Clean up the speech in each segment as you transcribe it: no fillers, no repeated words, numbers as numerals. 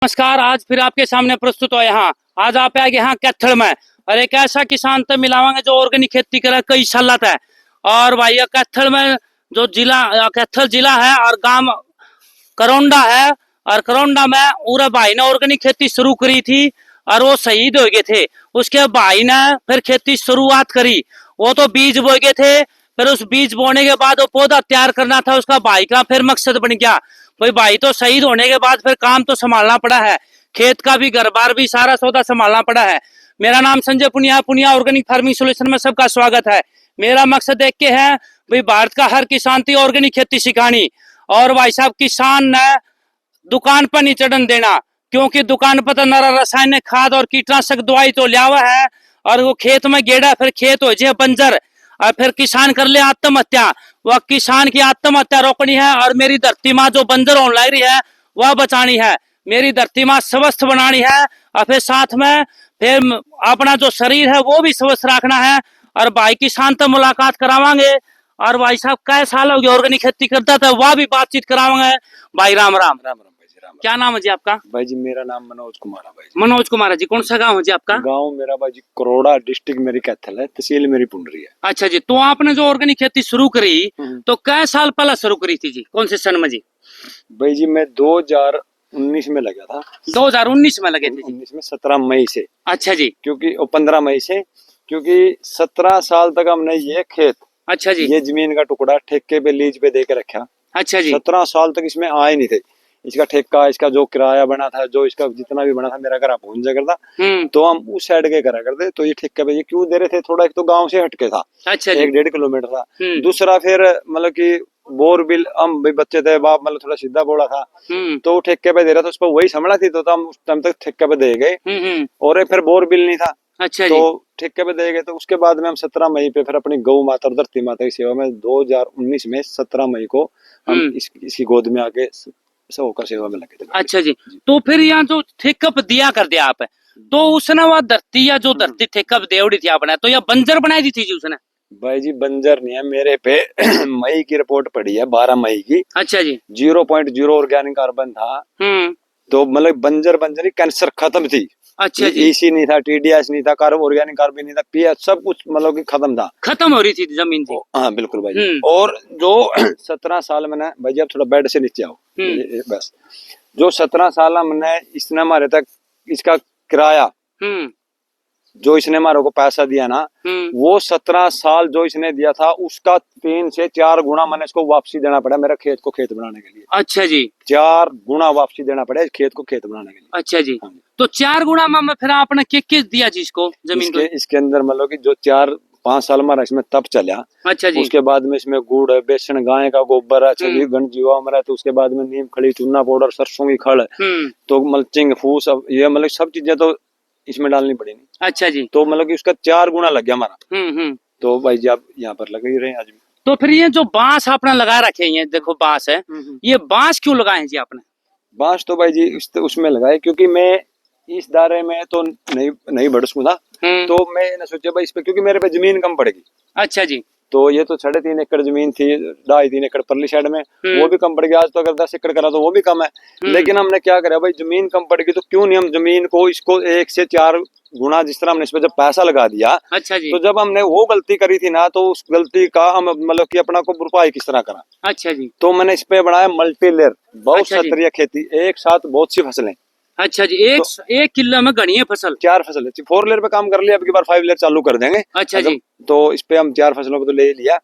नमस्कार। आज फिर आपके सामने प्रस्तुत हो यहाँ। आज आप आगे यहाँ कैथल में और एक ऐसा किसान तो मिलावांगे जो ऑर्गेनिक खेती करे कई साल है। और भाई ये कैथल में जो जिला कैथल जिला है और गांव करौंडा है। और करौंडा में पूरा भाई ने ऑर्गेनिक खेती शुरू करी थी और वो शहीद हो गए थे। उसके भाई ने फिर खेती शुरुआत करी। वो तो बीज बो गए थे, फिर उस बीज बोने के बाद वो पौधा तैयार करना था उसका भाई का फिर मकसद बन गया। भाई भाई तो शहीद होने के बाद फिर काम तो संभालना पड़ा है, खेत का भी घर बार भी सारा सौदा संभालना पड़ा है। मेरा नाम Sanjay Punia, Punia organic farming solution में सबका स्वागत है। मेरा मकसद देख के है भाई भारत का हर किसान थी ऑर्गेनिक खेती सिखानी। और भाई साहब किसान ने दुकान पर नहीं चढ़न देना, क्योंकि दुकान पर तो नारा रासायनिक खाद और कीटनाशक दवाई तो लिया हुआ है और वो खेत में गेड़ा फिर खेत हो जाए बंजर और फिर किसान कर ले आत्महत्या। वह किसान की आत्महत्या रोकनी है और मेरी धरती माँ जो बंजर होने लग रही है वह बचानी है। मेरी धरती माँ स्वस्थ बनानी है और फिर साथ में फिर अपना जो शरीर है वो भी स्वस्थ रखना है। और भाई किसान तो मुलाकात करावांगे। और भाई साहब कई साल हो गए ऑर्गेनिक खेती करता था, वह भी बातचीत करावांगे। भाई राम राम। राम राम भाई जी, राम क्या नाम है जी आपका? भाई जी। मेरा नाम मनोज कुमार है भाई जी। मनोज कुमार है जी। कौन सा गांव है जी आपका? गांव मेरा भाई जी करोड़ा, डिस्ट्रिक्ट मेरी कैथल है, तहसील मेरी पुंडरी है। अच्छा जी। तो आपने जो ऑर्गेनिक खेती शुरू करी तो कई साल पहले शुरू करी थी जी? कौन से सन में जी? भाई जी मैं 2019 में लगा था। 2019 में लगे थे जी? 19 में 17 मई से। अच्छा जी। क्योंकि 15 मई से, क्योंकि 17 साल तक हमने ये खेत, अच्छा जी। ये जमीन का टुकड़ा ठेके पे लीज पे दे के रखा। अच्छा जी। 17 साल तक इसमें आए नहीं थे। इसका ठेका, इसका जो किराया बना था, जो इसका जितना भी बना था, मेरा घर पहुंच जाया करता। तो हम उस साइड के करा करते। तो ये ठेका पे ये क्यों दे रहे थे? थोड़ा एक तो गांव से हटके था, अच्छा जी। 1-1.5 किलोमीटर था। दूसरा फिर मतलब कि बोरबिल, हम भी बच्चे थे, बाप मतलब थोड़ा सीधा बोला था, तो ठेके पे दे रहा था। उस पर वही संभला थी, तो हम उस टाइम तक ठेके पे दे गए। और फिर बोरबिल नहीं था। अच्छा तो जी। ठेके पे दे गए। तो उसके बाद में हम 17 मई पे फिर अपनी गौ माता और धरती माता की सेवा में 2019 में 17 मई को हम इसकी गोद में आके सब होकर सेवा में लगे थे। अच्छा जी। तो फिर यहाँ जो ठेका पे दिया कर दिया आप, तो उसने वह धरती या जो धरती ठेका पे देवड़ी थी आपने, तो यह बंजर बनाई दी थी जी उसने? भाई जी बंजर नहीं है मेरे पे। मई की रिपोर्ट पड़ी है, 12 मई की। अच्छा जी। 0.0 ऑर्गेनिक कार्बन था। तो मतलब बंजर कैंसर खत्म थी। अच्छा जी। ईसी नहीं था, टीडीएस नहीं था, कार्बन ऑर्गेनिक कार्बन नहीं था, पीएच सब कुछ मतलब कि खत्म था, खत्म हो रही थी जमीन थी। हाँ बिल्कुल भाई जी। और जो 17 साल मैंने, भाई जी आप थोड़ा बेड से नीचे आओ बस। जो 17 साल हमने इसने हमारे तक इसका किराया, जो इसने हमारे को पैसा दिया ना, वो 17 साल जो इसने दिया था उसका 3 से 4 गुना मैंने इसको वापसी देना पड़ा मेरा खेत को खेत बनाने के लिए। अच्छा जी। 4 गुना वापसी देना पड़ा खेत को खेत बनाने के लिए। अच्छा जी। हाँ। तो 4 गुना में फिर आपने किस दिया जी इसको जमीन को? इसके अंदर मतलब कि जो 4-5 साल हमारा इसमें तप चला। अच्छा जी। उसके बाद में इसमें गुड़ है, बेसन, गाय का गोबर है, छली गण जीवामृत है। तो उसके बाद में नीम खड़ी, चूना पाउडर, सरसों की खड़, तो मल्चिंग, फूस, ये मतलब सब चीजें तो इसमें डालनी पड़ेगी। अच्छा जी। तो मतलब कि उसका 4 गुना लग गया हमारा। तो भाई जी आप यहाँ पर लगे ही रहे आज भी। तो फिर ये जो बांस आपने लगा रखे हैं, देखो बांस है, ये बांस क्यों लगाए जी आपने? बांस तो भाई जी उसमें लगाए क्योंकि मैं इस दायरे में तो नहीं बढ़ सकूं था। तो मैं सोचा भाई इस पे, क्योंकि मेरे पे जमीन कम पड़ेगी। अच्छा जी। तो ये तो 3.5 एकड़ जमीन थी, 2.5-3 एकड़ परली साइड में, वो भी कम पड़ गया। आज तो अगर 10 एकड़ करा तो वो भी कम है। लेकिन हमने क्या करा भाई, जमीन कम पड़ गई तो क्यों नहीं हम जमीन को इसको 1 से 4 गुना, जिस तरह हमने इस पे जब पैसा लगा दिया। अच्छा जी। तो जब हमने वो गलती करी थी ना, तो उस गलती का हम मतलब कि अपना को भरपाई किस तरह करा। अच्छा जी। तो मैंने इस पे बनाया मल्टी लेयर, बहुत क्षेत्रीय खेती, एक साथ बहुत सी फसलें। अच्छा जी। एक किला में गणी है फसल? 4 फसल है। 4 लेयर पे काम कर लिया, अब की बार 5 लेयर चालू कर देंगे। अच्छा जी। तो इस पे हम 4 फसलों को तो ले लिया।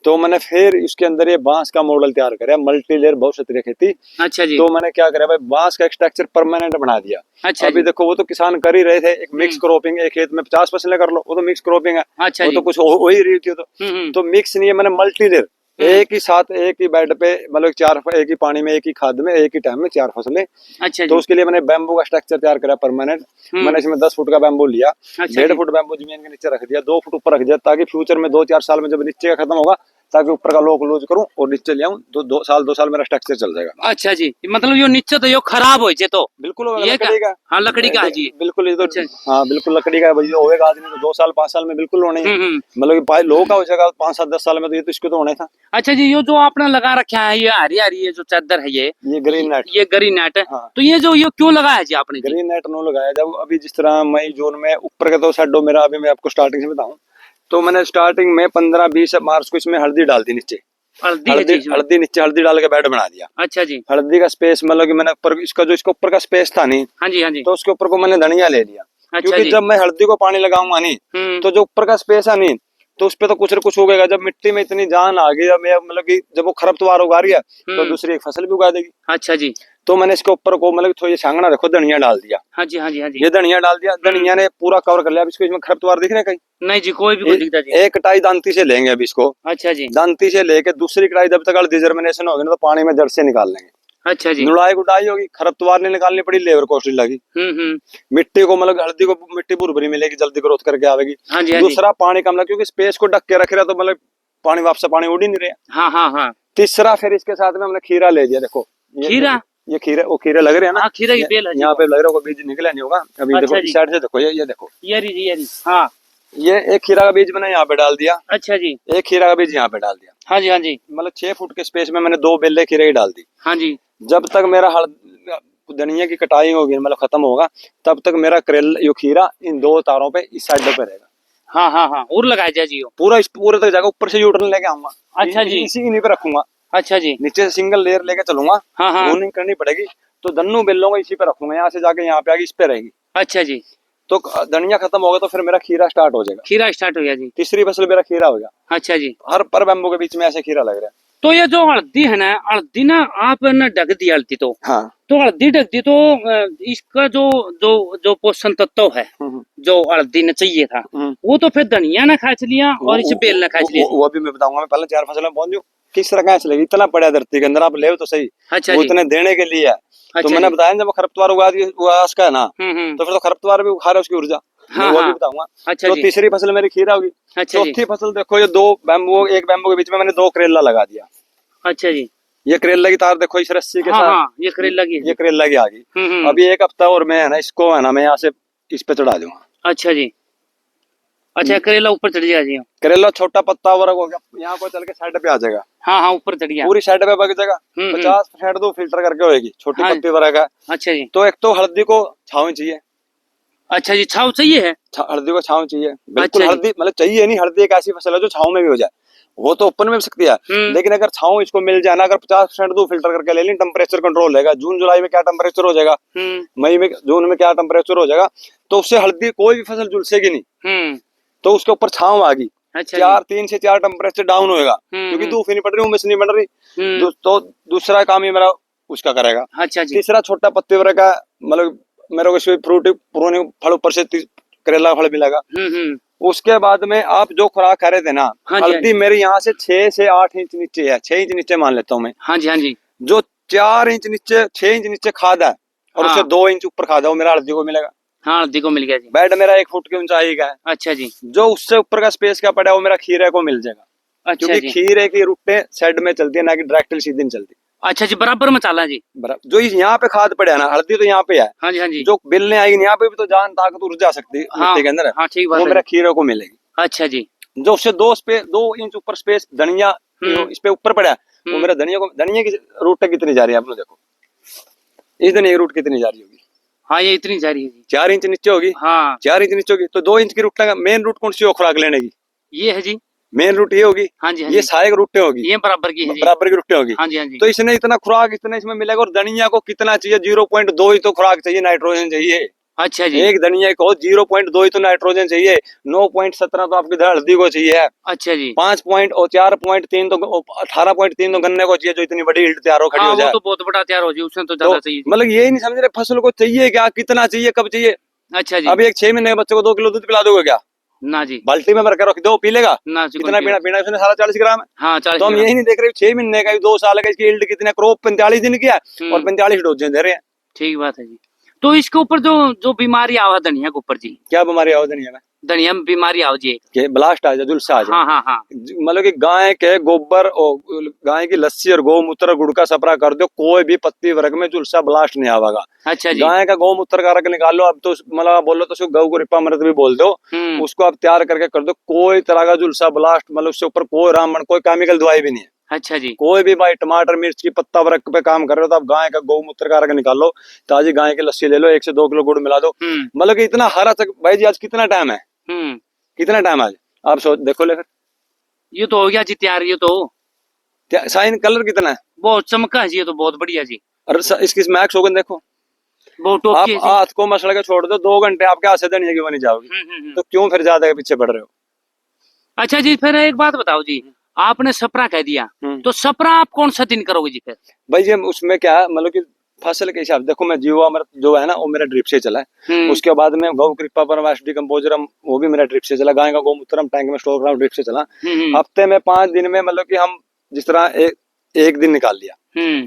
तो मैंने फिर इसके अंदर ये बांस का मॉडल तैयार कराया, मल्टी लेयर बहुत क्षेत्रीय खेती। अच्छा जी। तो मैंने क्या करा भाई, बांस का स्ट्रक्चर परमानेंट बना दिया। अच्छा। अभी देखो वो तो किसान कर ही रहे थे, एक मिक्स क्रॉपिंग, एक खेत में 50 फसलें कर लो, वो तो मिक्स क्रॉपिंग है। अच्छा। वो तो कुछ हो ही रही थी। तो मिक्स नहीं है, मैंने मल्टी लेयर, एक ही साथ एक ही बेड पे मतलब 4, एक ही पानी में, एक ही खाद में, एक ही टाइम में 4 फसलें। अच्छा। तो उसके लिए मैंने बैम्बू का स्ट्रक्चर तैयार करा परमानेंट। मैंने इसमें 10 फुट का बैम्बू लिया। अच्छा। 1.5 फुट बैम्बू जमीन के नीचे रख दिया, 2 फुट ऊपर रख दिया, ताकि फ्यूचर में 2-4 साल में जब नीचे का खत्म होगा, ताकि ऊपर का लोक लूज करूं और नीचे ले आऊं, 2 साल मेरा स्ट्रक्चर चल जाएगा। अच्छा जी, मतलब यो नीचे तो यो खराब हो जे तो बिल्कुल होगा, ये लकड़ी का। हाँ लकड़ी का है जी। बिल्कुल, ये तो अच्छा। हाँ बिल्कुल लकड़ी का है भाई, होएगा आज नहीं तो 2 साल 5 साल में बिल्कुल होने हैं। हम्म। मतलब कि भाई लोह का हो जाएगा 5 7 10 साल में, तो ये तो इसको तो होना ही था। अच्छा जी, यो जो आपने लगा रखा है ये हरी हरी ये जो चादर है ये ग्रीन नेट। ये ग्रीन नेट है। हाँ। तो ये जो ये क्यों लगाया है जी आपने जी? ग्रीन नेट नो लगाया जब अभी जिस तरह मई जून में ऊपर का तो शेडो मेरा, अभी मैं आपको स्टार्टिंग से बताऊं तो मैंने स्टार्टिंग में 15-20 मार्च को इसमें हल्दी डाल दी नीचे। हल्दी नीचे हल्दी डाल के बेड बना दिया। अच्छा जी। हल्दी का स्पेस मतलब कि मैंने ऊपर इसका जो इसका ऊपर का स्पेस था नहीं, हाँ जी हाँ जी। तो उसके ऊपर को मैंने धनिया ले लिया। अच्छा क्योंकि जी। जब मैं हल्दी को पानी लगाऊंगा नहीं तो जो ऊपर का स्पेस है नहीं तो उस पे तो कुछ न कुछ उगेगा। जब मिट्टी में इतनी जान आ गई, जब मैं मतलब कि जब वो खरपतवार उगा रही है तो दूसरी एक फसल भी उगा देगी। अच्छा जी। तो मैंने इसके ऊपर को मतलब थोड़ी सांगना देखो धनिया डाल दिया। हाँ जी हाँ जी हाँ जी। ये धनिया डाल दिया, धनिया ने पूरा कवर कर लिया। अब इसको इसमें खरपतवार दिख रहे हैं कहीं? नहीं जी, कोई भी कोई दिखता जी। एक कटाई दांती से लेंगे अभी इसको। अच्छा जी। दांती से लेके दूसरी कटाई जब तक हल्दी जर्मिनेशन होगी ना तो पानी में जड़ से निकाल लेंगे। अच्छा जी। नुड़ाई गुड़ाई होगी, खरपतवार नहीं निकालनी पड़ी, लेबर कॉस्टली लगी। मिट्टी को मतलब हल्दी को मिट्टी भुरभुरी मिलेगी, जल्दी ग्रोथ करके आवेगी। हाँ जी। दूसरा पानी कम लगा क्योंकि स्पेस को ढक के रख रहा तो मतलब पानी वापस पानी उड़ ही नहीं रहा। हाँ हाँ हाँ। तीसरा फिर इसके साथ में हमने खीरा ले लिया। देखो खीरा, ये खीरे, वो खीरे लग रहे हैं ना। हाँ, खीरे की बेल है यहाँ पे लग रहा है, बीज निकला नहीं होगा अभी। अच्छा देखो जी। इस साइड से देखो, ये देखो ये रही हाँ। ये एक खीरा का बीज मैंने यहाँ पे डाल दिया। अच्छा जी। एक खीरा का बीज यहाँ पे डाल दिया। हाँ जी हाँ जी। मतलब 6 फुट के स्पेस में मैंने 2 बेले खीरे की डाल दी। हाँ जी। जब तक मेरा धनिया की कटाई होगी मतलब खत्म होगा तब तक मेरा करेला यो खीरा इन 2 तारों पे इस साइड पे रहेगा। हाँ हाँ हाँ, और लगाया जाए जी पूरा इस पूरे तक जाकर ऊपर से यूटर्न लेके आऊंगा। अच्छा जी। इसी इन्हीं पे रखूंगा। अच्छा जी। नीचे से सिंगल लेयर लेके चलूंगा। हाँ हाँ। घूर्निंग करनी पड़ेगी तो दन्नू बेलों को इसी पे रखूंगा, यहाँ से जाके यहाँ पे आगे इस पे रहेगी। अच्छा जी। तो धनिया खत्म होगा तो फिर मेरा खीरा स्टार्ट हो जाएगा। खीरा स्टार्ट हो गया जी। तीसरी फसल मेरा खीरा हो गया। अच्छा जी। हर पर बैम्बू के बीच में ऐसे खीरा लग रहा है। तो ये जो हल्दी है ना, हल्दी ना आप न ढक दी हल्दी हाँ। तो हल्दी ढक दी तो इसका जो जो जो पोषण तत्व है जो हल्दी ने चाहिए था वो तो फिर धनिया ने खाच लिया और इस बेल ने खाच लिया। वो भी मैं बताऊंगा। मैं पहले 4 फसल में पहुंच जाऊँ किस तरह का चलेगी। इतना पड़ा धरती के अंदर, आप ले तो सही। अच्छा वो जी। इतने देने के लिए है। तो मैंने बताया जब खरपतवार उगा का है ना तो फिर तो खरपतवार भी उखा रहा है उसकी ऊर्जा। हाँ, वो भी बताऊंगा। अच्छा तो जी। तीसरी फसल मेरी खीरा होगी। अच्छा जी। चौथी फसल देखो, ये 2 बैम्बू, एक बैम्बू के बीच में मैंने 2 करेला लगा दिया। अच्छा जी। ये करेला की तार देखो इस रस्सी के हाँ, साथ। हाँ, ये करेला की है। ये करेला की आ गई। अभी 1 हफ्ता और मैं है ना इसको है ना मैं यहाँ से इस पे चढ़ा दूंगा। अच्छा जी। अच्छा, करेला ऊपर चढ़ जाएगा जी। करेला छोटा पत्ता और हो गया, यहाँ को चल के साइड पे आ जाएगा। हाँ हाँ, ऊपर चढ़ गया। पूरी साइड पे बग जाएगा। 50% तो फिल्टर करके होएगी, छोटी हाँ। पत्ती वगैरह का। अच्छा जी। तो एक तो हल्दी को छाव चाहिए। अच्छा जी, छाव चाहिए है। हल्दी को छाव चाहिए बिल्कुल। अच्छा हल्दी मतलब चाहिए नहीं, हल्दी एक ऐसी फसल है जो छाव में भी हो जाए। वो तो ओपन में भी सकती है, लेकिन अगर छाव इसको मिल जाए ना, अगर 50% तो फिल्टर करके ले लें, टेम्परेचर कंट्रोल रहेगा। जून जुलाई में क्या टेम्परेचर हो जाएगा, मई में जून में क्या टेम्परेचर हो जाएगा, तो उससे हल्दी कोई भी फसल झुलसेगी नहीं। तो उसके ऊपर छाव आ गई। अच्छा 3 से 4 टेम्परेचर डाउन होएगा क्योंकि धूप ही नहीं पड़ रही, उमस नहीं पड़ रही। तो दूसरा काम ये मेरा उसका करेगा। अच्छा जी। तीसरा छोटा पत्ते वगैरह का मतलब मेरे को इसमें फ्रूट फल ऊपर से करेला फल मिलेगा। उसके बाद में आप जो खुराक खा रहे थे ना, हल्दी मेरे यहाँ से 6 से 8 इंच नीचे है। 6 इंच नीचे मान लेता हूँ मैं। हाँ जी हाँ जी। जो 4 इंच नीचे 6 इंच नीचे खाद है और उससे 2 इंच ऊपर खाद है, वो मेरा हल्दी को मिलेगा। हाँ, हल्दी को मिल गया जी। बेड मेरा 1 फुट की ऊंचाई का है। अच्छा जी। जो उससे ऊपर का स्पेस क्या पड़ा है वो मेरा खीरे को मिल जाएगा। अच्छा क्योंकि खीरे की रूटें साइड में चलती है, ना कि डायरेक्टली सीधी नहीं चलती। अच्छा जी, बराबर में चाला जी। जो यहाँ पे खाद पड़े है ना, हल्दी तो यहाँ पे है। हाँ जी हाँ जी। जो बिलने आएगी यहाँ पे भी तो जान ताकत ऊर्जा सकती है मिट्टी के अंदर। हाँ, ठीक बात वो है। मेरा खीरे को मिलेगी। अच्छा जी। जो उससे 2 इंच ऊपर स्पेस धनिया इस पे ऊपर पड़ा है, वो मेरा धनिया की रूट कितनी जा रही है आप लोग देखो। इस धनिया की रूट कितनी जा रही होगी? हाँ, ये इतनी जा रही है जी। 4 इंच नीचे होगी। हाँ, 4 इंच नीचे होगी। तो 2 इंच की रूट का मेन रूट कौन सी हो खुराक लेने की? ये है जी मेन रूट, ये होगी। हाँ जी, हाँ ये सहायक रूटें होगी, ये बराबर की है, बराबर की रूटें होगी। हाँ जी, हाँ जी। तो इसने इतना खुराक इतना इसमें मिलेगा। और धनिया को कितना चाहिए? 0.2 ही तो खुराक चाहिए, नाइट्रोजन चाहिए। अच्छा जी। एक धनिया को 0.2 ही तो नाइट्रोजन चाहिए। 9.17 तो आपकी हल्दी को चाहिए। अच्छा जी। 4.3 तो 18.3 तो गन्ने को चाहिए, जो इतनी बड़ी हिल्ड तैयार हो खड़ी हो जाए। वो तो बहुत बड़ा तैयार हो जाए, उसमें तो ज्यादा चाहिए। मतलब ये नहीं समझ रहे फसल को चाहिए क्या, कितना चाहिए, कब चाहिए। अच्छा जी। अभी एक 6 महीने के बच्चे को 2 किलो दूध पिला दोगे क्या? ना जी। बाल्टी में भर कर रख दो, पी लेगा ना जी। कितना पीना उसने? सारा 40 ग्राम है। हाँ, 40। तो हम यही नहीं देख रहे 6 महीने का 2 साल का इसकी यील्ड कितना, क्रॉप 45 दिन की है और 45 डोजें दे रहे हैं। ठीक बात है जी। तो इसके ऊपर जो बीमारी आवा धनिया के ऊपर जी, क्या बीमारी आवा धनिया में? धनिया में बीमारी आओ जी, के ब्लास्ट आ जाए, झुलसा आ जाए। हाँ हाँ हाँ, मतलब कि गाय के गोबर और गाय की लस्सी और गौमूत्र गुड़ का सपरा कर दो, कोई भी पत्ती वर्ग में झुलसा ब्लास्ट नहीं आवेगा। अच्छा जी, गाय का गौमूत्र का रख निकाल लो, अब तो मतलब बोलो तो उसको गौ को रिपा मृत भी बोल दो, उसको आप तैयार करके कर दो, कोई तरह का झुलसा ब्लास्ट मतलब उसके ऊपर कोई रामबाण कोई केमिकल दवाई भी नहीं है। अच्छा जी, कोई भी भाई टमाटर मिर्च की पत्ता वर्ग पे काम कर रहे हो तो आप गाय का गौमूत्र का रख निकाल लो, ताजी गाय की लस्सी ले लो, 1 से 2 किलो गुड़ मिला दो। मतलब कि इतना हरा तक भाई जी, आज कितना टाइम है, कितना टाइम आज आप सोच देखो लेकर, ये तो हो गया जी तैयार, ये तो साइन कलर कितना है, बहुत चमका है जी, ये तो बहुत बढ़िया जी, और इसकी मैक्स होगन देखो, बहुत आप टॉप की है जी। हाथ को मसड़ के छोड़ दो, 2 घंटे आपके हाथ से धनिया की बनी जाओगी, तो क्यों फिर ज्यादा के पीछे पड़ रहे हो। अच्छा जी, फिर एक बात बताओ जी, आपने सपरा कह दिया, तो सपरा आप कौन सा दिन करोगे जी फिर। भाई जी उसमें क्या है, मतलब कि फसल के हिसाब देखो, मैं जीवामृत जो है ना वो मेरा ड्रिप से चला है, उसके बाद में गौ कृपा परमाश डिकम्पोजर वो भी मेरा ड्रिप से चला, गाय का गौमूत्र टैंक में स्टोर करा ड्रिप से चला। हफ्ते में 5 दिन में मतलब कि हम जिस तरह एक दिन निकाल लिया,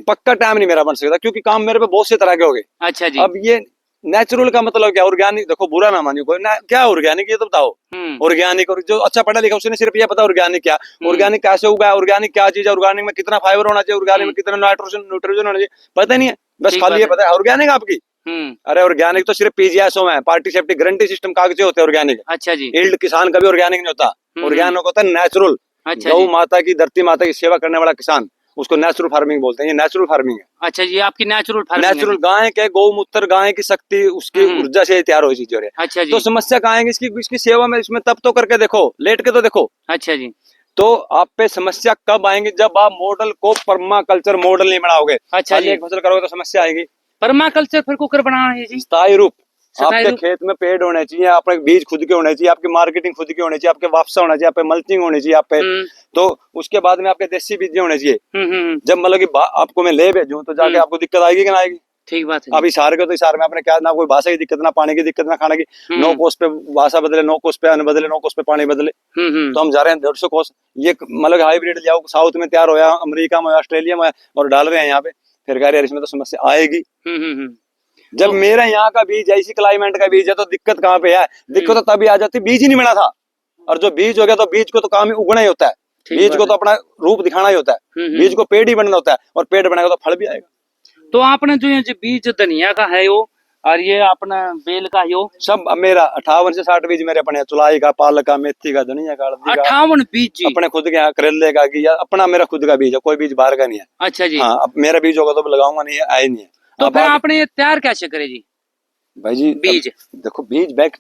पक्का टाइम नहीं मेरा बन सकता क्योंकि काम मेरे पे बहुत से तरह के हो गए। अच्छा जी, अब ये नेचुरल का मतलब क्या, ऑर्गेनिक देखो बुरा ना मानियो कोई ना, क्या ऑर्गेनिक ये तो बताओ। ऑर्गेनिक और जो अच्छा पढ़ा लिखा उसने सिर्फ ये पता ऑर्गेनिक क्या, ऑर्गेनिक कैसे उगा, ऑर्गेनिक क्या चीज है, ऑर्गेनिक में कितना फाइबर होना चाहिए, ऑर्गेनिक में कितना नाइट्रोजन होना चाहिए, पता नहीं है, बस खाली ये पता है ऑर्गेनिक आपकी। अरे ऑर्गेनिक तो सिर्फ पीजीएसओ में पार्टी सेफ्टी गारंटी सिस्टम कागज होते हैं ऑर्गेनिक। अच्छा जी, यील्ड किसान कभी ऑर्गेनिक नहीं होता, ऑर्गेनिक होता है नेचुरल। अच्छा गौ जी, माता की धरती माता की सेवा करने वाला किसान, उसको नेचुरल फार्मिंग बोलते हैं, ये नेचुरल फार्मिंग है। अच्छा जी, आपकी नेचुरल फार्मिंग है नेचुरल जी। गाय के गौमूत्र, गाय की शक्ति, उसकी ऊर्जा से तैयार हुई चीजें है। अच्छा जी, तो समस्या कहाँ आएगी इसकी सेवा में, इसमें तब तो करके देखो, लेट के तो देखो। अच्छा जी, तो आप पे समस्या कब आएंगी, जब आप मॉडल को पर्माकल्चर मॉडल नहीं बनाओगे। अच्छा जी, एक फसल करोगे तो समस्या आएगी। पर्माकल्चर फिर कुकर बनाना है जी, स्थायी रूप, स्थायी आपके रूप। खेत में पेड़ होने चाहिए, आपके बीज खुद के होने चाहिए, आपकी मार्केटिंग खुद की होनी चाहिए, आपके वापसा होना चाहिए, आप पे मल्चिंग होनी चाहिए, आप पे तो उसके बाद में आपके देसी बीज होने चाहिए। जब मतलब कि आपको मैं ले भेजूं तो जाके आपको दिक्कत आएगी कि ना आएगी। ठीक बात है। अभी इशार के तो इशार में आपने क्या ना कोई भाषा की दिक्कत, ना पानी की दिक्कत, ना खाने की। 9 कोस पे भाषा बदले, 9 कोस पे अन्न बदले, 9 कोस पे पानी बदले। तो हम जा रहे हैं 150 कोस, ये मतलब हाइब्रिड ले आओ, साउथ में तैयार होया, अमेरिका में, ऑस्ट्रेलिया में, और डाल रहे हैं यहाँ पे, फिर कह रहे हैं इसमें तो समस्या आएगी। जब मेरा यहाँ का बीज है, इसी क्लाइमेट का बीज है, तो दिक्कत कहाँ पे है, दिक्कत तो तभी आ जाती, बीज ही नहीं बना था। और जो बीज हो गया तो बीज को तो काम ही उगना ही होता है, बीज को तो अपना रूप दिखाना ही होता है, बीज को पेड़ ही बनना होता है, और पेड़ बनेगा तो फल भी आएगा। तो आपने जो ये बीज धनिया का है वो, और ये अपना बेल का यो सब मेरा 58 से 60 बीज मेरे अपने, चुलाई का, पालक का, मेथी का, धनिया का, हल्दी का, 58 बीज जी, अपने खुद के यहाँ, करेले का, या अपना मेरा खुद का बीज है, कोई बीज बाहर का नहीं है। अच्छा जी, हाँ, अब मेरा बीज होगा तो लगाऊंगा, नहीं है आए नहीं है। तो फिर आपने ये तैयार कैसे करे जी भाई जी, बीज? देखो बीज बैग पे